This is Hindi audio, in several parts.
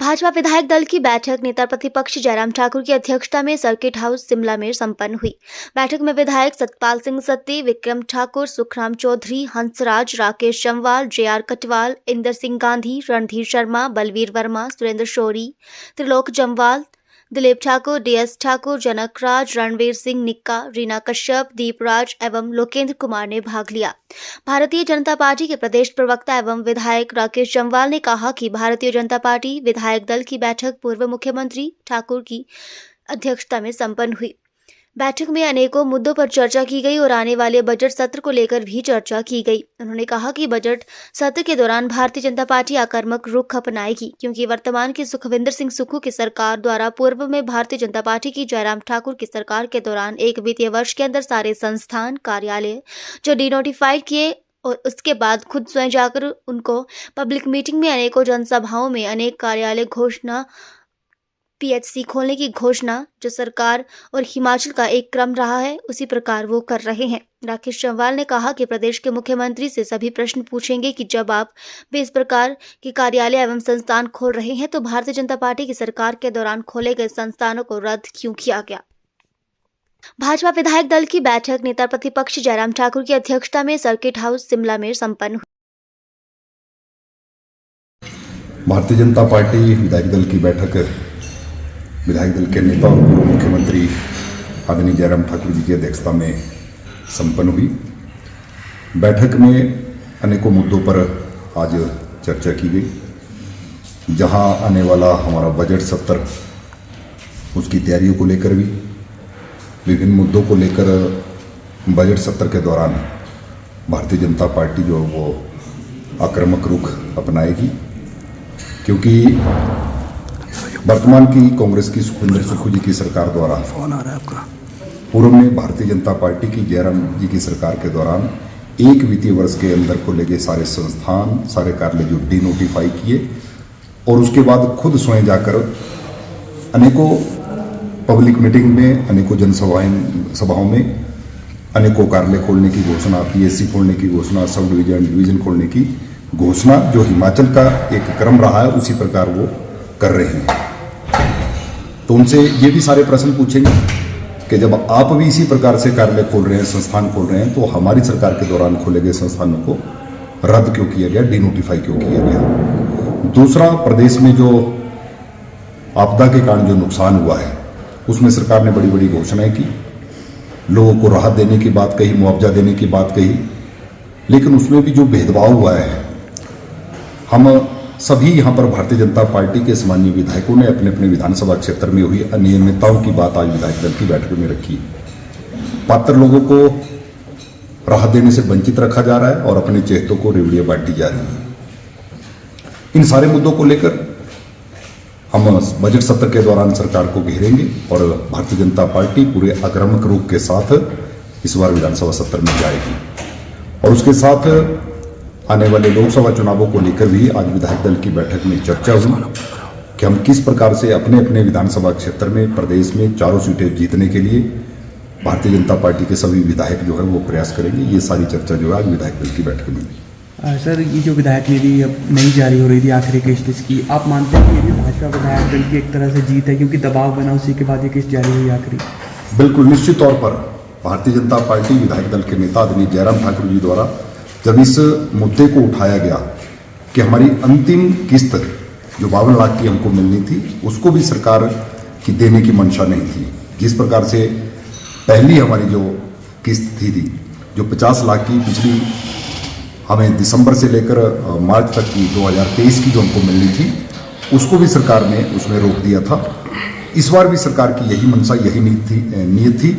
भाजपा विधायक दल की बैठक नेता प्रतिपक्ष जयराम ठाकुर की अध्यक्षता में सर्किट हाउस शिमला में संपन्न हुई। बैठक में विधायक सतपाल सिंह सत्ती, विक्रम ठाकुर, सुखराम चौधरी, हंसराज, राकेश जम्वाल, JR कटवाल, इंदर सिंह गांधी, रणधीर शर्मा, बलवीर वर्मा, सुरेंद्र शौरी, त्रिलोक जम्वाल, दिलीप ठाकुर, DS ठाकुर, जनक राज, रणवीर सिंह निक्का, रीना कश्यप, दीपराज एवं लोकेंद्र कुमार ने भाग लिया। भारतीय जनता पार्टी के प्रदेश प्रवक्ता एवं विधायक राकेश जम्वाल ने कहा कि भारतीय जनता पार्टी विधायक दल की बैठक पूर्व मुख्यमंत्री ठाकुर की अध्यक्षता में संपन्न हुई। बैठक में अनेकों मुद्दों पर चर्चा की गई और आने वाले बजट सत्र को लेकर भी चर्चा की गई। उन्होंने कहा कि बजट सत्र के दौरान भारतीय जनता पार्टी आक्रामक रुख अपनाएगी, क्योंकि वर्तमान की सुखविंदर सिंह सुक्खू की सरकार द्वारा पूर्व में भारतीय जनता पार्टी की जयराम ठाकुर की सरकार के दौरान एक वित्तीय वर्ष के अंदर सारे संस्थान कार्यालय जो डिनोटिफाइड किए और उसके बाद खुद स्वयं जाकर उनको पब्लिक मीटिंग में अनेकों जनसभाओं में अनेक कार्यालय घोषणा, PHC खोलने की घोषणा जो सरकार और हिमाचल का एक क्रम रहा है उसी प्रकार वो कर रहे हैं। राकेश जम्वाल ने कहा कि प्रदेश के मुख्यमंत्री से सभी प्रश्न पूछेंगे कि जब आप भी इस प्रकार के कार्यालय एवं संस्थान खोल रहे हैं तो भारतीय जनता पार्टी की सरकार के दौरान खोले गए संस्थानों को रद्द क्यों किया गया। भाजपा विधायक दल की बैठक नेता प्रतिपक्ष जयराम ठाकुर की अध्यक्षता में सर्किट हाउस शिमला में संपन्न हुई। भारतीय जनता पार्टी विधायक दल की बैठक विधायक दल के नेता और पूर्व मुख्यमंत्री आदरणीय जयराम ठाकुर जी की अध्यक्षता में संपन्न हुई। बैठक में अनेकों मुद्दों पर आज चर्चा की गई, जहां आने वाला हमारा बजट सत्र उसकी तैयारियों को लेकर भी विभिन्न मुद्दों को लेकर बजट सत्र के दौरान भारतीय जनता पार्टी जो वो आक्रामक रुख अपनाएगी, क्योंकि वर्तमान की कांग्रेस की सुखविंदर सुक्खू जी की सरकार द्वारा फोन आ रहा है आपका। पूर्व में भारतीय जनता पार्टी की जयराम जी की सरकार के दौरान एक वित्तीय वर्ष के अंदर खोले गए सारे संस्थान, सारे कार्यालय जो डिनोटिफाई किए और उसके बाद खुद स्वयं जाकर अनेकों पब्लिक मीटिंग में, अनेकों जनसभाओं में अनेकों कार्यालय खोलने की घोषणा, PHC खोलने की घोषणा, सब डिवीजन खोलने की घोषणा जो हिमाचल का एक क्रम रहा है उसी प्रकार वो कर रहे हैं। तो उनसे ये भी सारे प्रश्न पूछेंगे कि जब आप भी इसी प्रकार से कार्यालय खोल रहे हैं, संस्थान खोल रहे हैं, तो हमारी सरकार के दौरान खोले गए संस्थानों को रद्द क्यों किया गया, डिनोटिफाई क्यों किया गया। दूसरा, प्रदेश में जो आपदा के कारण जो नुकसान हुआ है उसमें सरकार ने बड़ी बड़ी घोषणाएं की, लोगों को राहत देने की बात कही, मुआवजा देने की बात कही, लेकिन उसमें भी जो भेदभाव हुआ है, हम सभी यहाँ पर भारतीय जनता पार्टी के सामान्य विधायकों ने अपने अपने विधानसभा क्षेत्र में हुई अनियमितताओं की बात आज विधायक दल की बैठक में रखी। पात्र लोगों को राहत देने से वंचित रखा जा रहा है और अपने चेहतों को रेवड़ियां बांटी जा रही है। इन सारे मुद्दों को लेकर हम बजट सत्र के दौरान सरकार को घेरेंगे और भारतीय जनता पार्टी पूरे आक्रामक रुख के साथ इस बार विधानसभा सत्र में जाएगी। और उसके साथ आने वाले लोकसभा चुनावों को लेकर भी आज विधायक दल की बैठक में चर्चा हुई कि हम किस प्रकार से अपने अपने विधानसभा क्षेत्र में, प्रदेश में चारों सीटें जीतने के लिए भारतीय जनता पार्टी के सभी विधायक जो है वो प्रयास करेंगे। ये सारी चर्चा जो है आज विधायक दल की बैठक में हुई। सर, ये जो विधायक निधि अब नहीं जारी हो रही थी आखिरी किस्त इसकी, आप मानते हैं कि ये भी भाजपा विधायक दल की एक तरह से जीत है, क्योंकि दबाव बना उसी के बाद ये किस्त जारी हुई आखिरी? बिल्कुल, निश्चित तौर पर भारतीय जनता पार्टी विधायक दल के नेता आदरणीय जयराम ठाकुर जी द्वारा जब इस मुद्दे को उठाया गया कि हमारी अंतिम किस्त जो 52 लाख की हमको मिलनी थी उसको भी सरकार की देने की मंशा नहीं थी। जिस प्रकार से पहली हमारी जो किस्त थी जो 50 लाख की पिछली हमें दिसंबर से लेकर मार्च तक की 2023 की जो हमको मिलनी थी उसको भी सरकार ने उसमें रोक दिया था। इस बार भी सरकार की यही मंशा, यही नीयत थी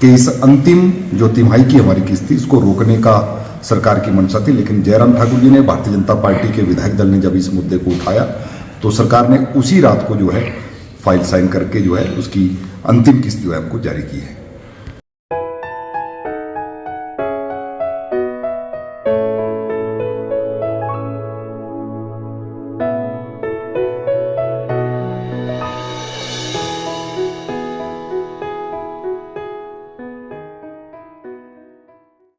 कि इस अंतिम जो तिमाही की हमारी किस्त थी इसको रोकने का सरकार की मंशा थी। लेकिन जयराम ठाकुर जी ने, भारतीय जनता पार्टी के विधायक दल ने जब इस मुद्दे को उठाया तो सरकार ने उसी रात को जो है फाइल साइन करके जो है उसकी अंतिम किस्त जो है हमको जारी की है।